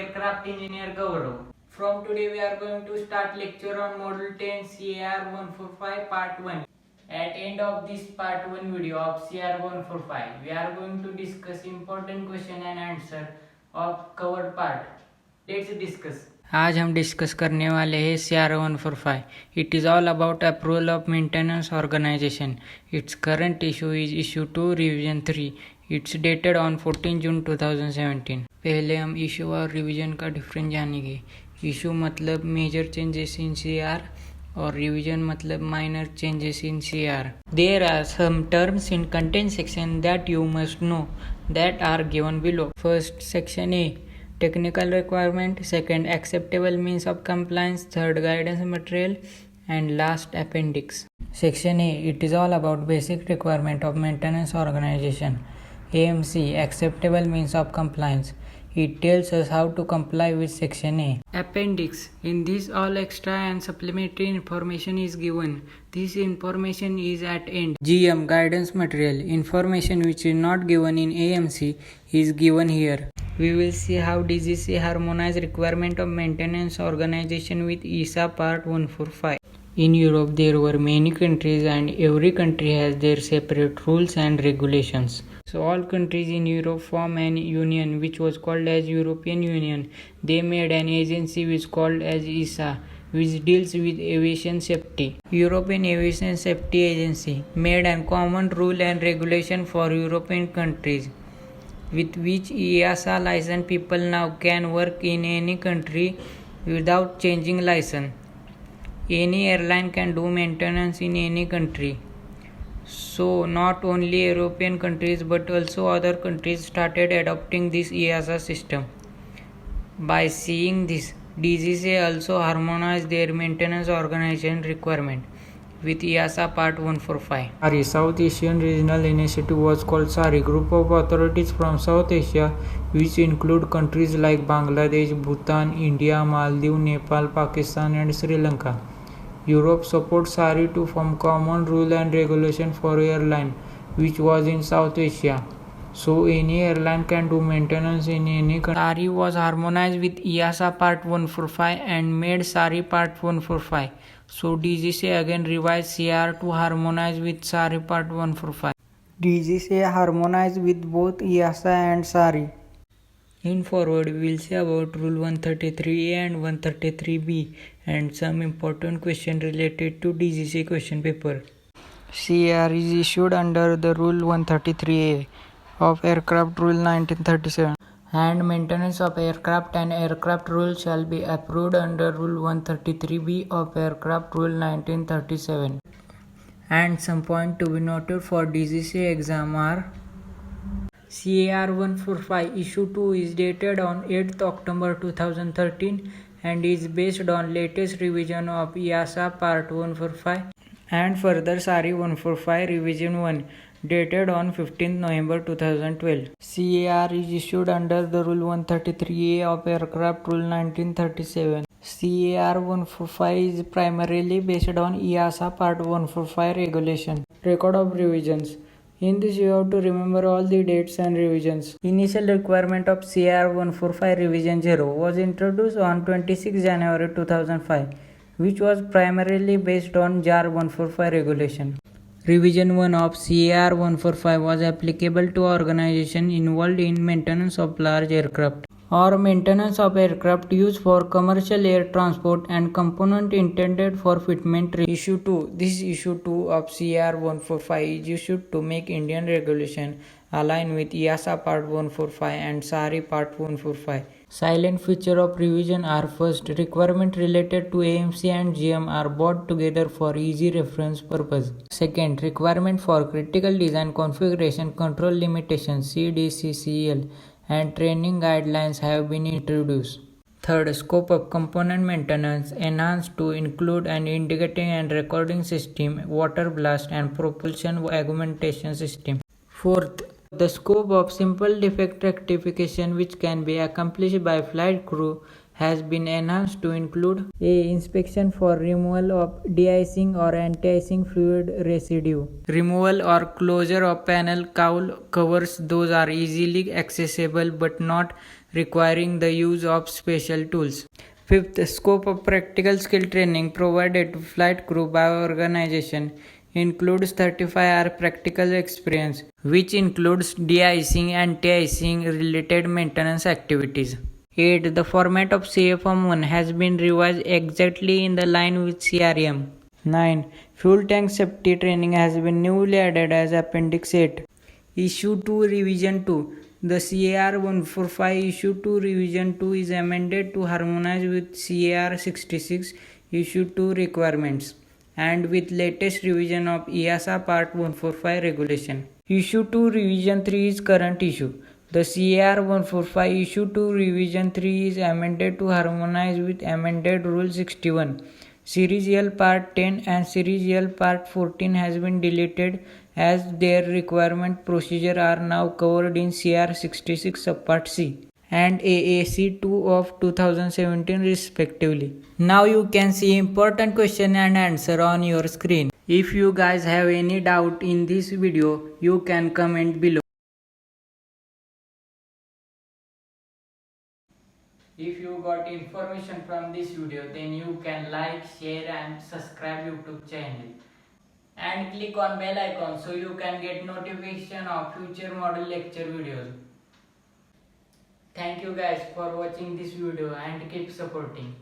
Aircraft Engineer Gaurav. From today we are going to start lecture on Model 10 CAR 145 Part 1. At end of this Part 1 video of CR 145, we are going to discuss important question and answer of covered part. Let's discuss. आज हम discuss करने वाले हैं CR 145. It is all about approval of maintenance organization. Its current issue is issue 2 revision 3. It's dated on 14 June 2017. पहले हम issue और revision का difference जानेंगे. इशू मतलब मेजर चेंजेस इन CR और रिवीजन मतलब minor changes in CR. There are some terms in content section that you must know that are given below. First, section A, technical requirement. Second, acceptable means of compliance. Third, guidance material. And last, appendix. Section A, it is all about basic requirement of maintenance organization. AMC, acceptable means of compliance. It tells us how to comply with section A. Appendix, in this all extra and supplementary information is given. This information is at end. GM, guidance material, information which is not given in AMC is given here. We will see how DGC harmonize requirement of maintenance organization with ESA part 145. In Europe there were many countries and every country has their separate rules and regulations. So all countries in Europe formed an union which was called as European Union. They made an agency which called as ESA, which deals with aviation safety. European Aviation Safety Agency made a common rule and regulation for European countries, with which EASA licensed people now can work in any country without changing license. Any airline can do maintenance in any country. So not only European countries but also other countries started adopting this EASA system. By seeing this, DGCA also harmonized their maintenance organization requirement with EASA Part 145. SARI, South Asian Regional Initiative, was called SARI, group of authorities from South Asia which include countries like Bangladesh, Bhutan, India, Maldives, Nepal, Pakistan and Sri Lanka. Europe supports SARI to form common rule and regulation for airline which was in South Asia. So any airline can do maintenance in any country. SARI was harmonized with EASA Part 145 and made SARI Part 145. So DGCA again revised CR to harmonize with SARI Part 145. DGCA harmonized with both EASA and SARI. In forward, we will see about Rule 133A and 133B and some important questions related to DGCA question paper. CR is issued under the Rule 133A of Aircraft Rule 1937, and maintenance of aircraft and aircraft rules shall be approved under Rule 133B of Aircraft Rule 1937. And some point to be noted for DGCA exam are: CAR 145 issue 2 is dated on 8th October 2013 and is based on latest revision of EASA Part 145 and further SARI 145 revision 1 dated on 15th November 2012. CAR is issued under the Rule 133A of Aircraft Rule 1937. CAR 145 is primarily based on EASA Part 145 regulation. Record of revisions. In this you have to remember all the dates and revisions. Initial requirement of CR 145 revision 0 was introduced on 26 January 2005, which was primarily based on JAR 145 regulation. Revision 1 of CR 145 was applicable to organizations involved in maintenance of large aircraft or maintenance of aircraft used for commercial air transport and component intended for fitment. Issue 2. This issue 2 of CR 145 is issued to make Indian regulation align with EASA Part 145 and SARI Part 145. Silent feature of revision are: first, requirement related to AMC and GM are brought together for easy reference purpose. Second, requirement for critical design configuration control limitations CDCCL and training guidelines have been introduced. Third, scope of component maintenance enhanced to include an indicating and recording system, water blast and propulsion augmentation system. Fourth, the scope of simple defect rectification which can be accomplished by flight crew has been enhanced to include: A. Inspection for removal of de-icing or anti-icing fluid residue. Removal or closure of panel cowl covers. Those are easily accessible but not requiring the use of special tools. Fifth, scope of practical skill training provided to flight crew by organization includes 35-hour practical experience, which includes de-icing and anti-icing related maintenance activities. 8. The format of CFM 1 has been revised exactly in the line with CRM. 9. Fuel tank safety training has been newly added as Appendix 8. Issue 2 Revision 2. The CAR 145 Issue 2 Revision 2 is amended to harmonize with CAR 66 Issue 2 requirements and with latest revision of EASA Part 145 regulation. Issue 2 Revision 3 is current issue. The CAR 145 Issue 2 Revision 3 is amended to harmonize with amended Rule 61. Series L Part 10 and Series L Part 14 has been deleted as their requirement procedure are now covered in CR 66 Subpart C and AAC 2 of 2017 respectively. Now you can see important question and answer on your screen. If you guys have any doubt in this video, you can comment below. If you got information from this video, then you can like, share and subscribe YouTube channel. And click on bell icon so you can get notification of future model lecture videos. Thank you guys for watching this video and keep supporting.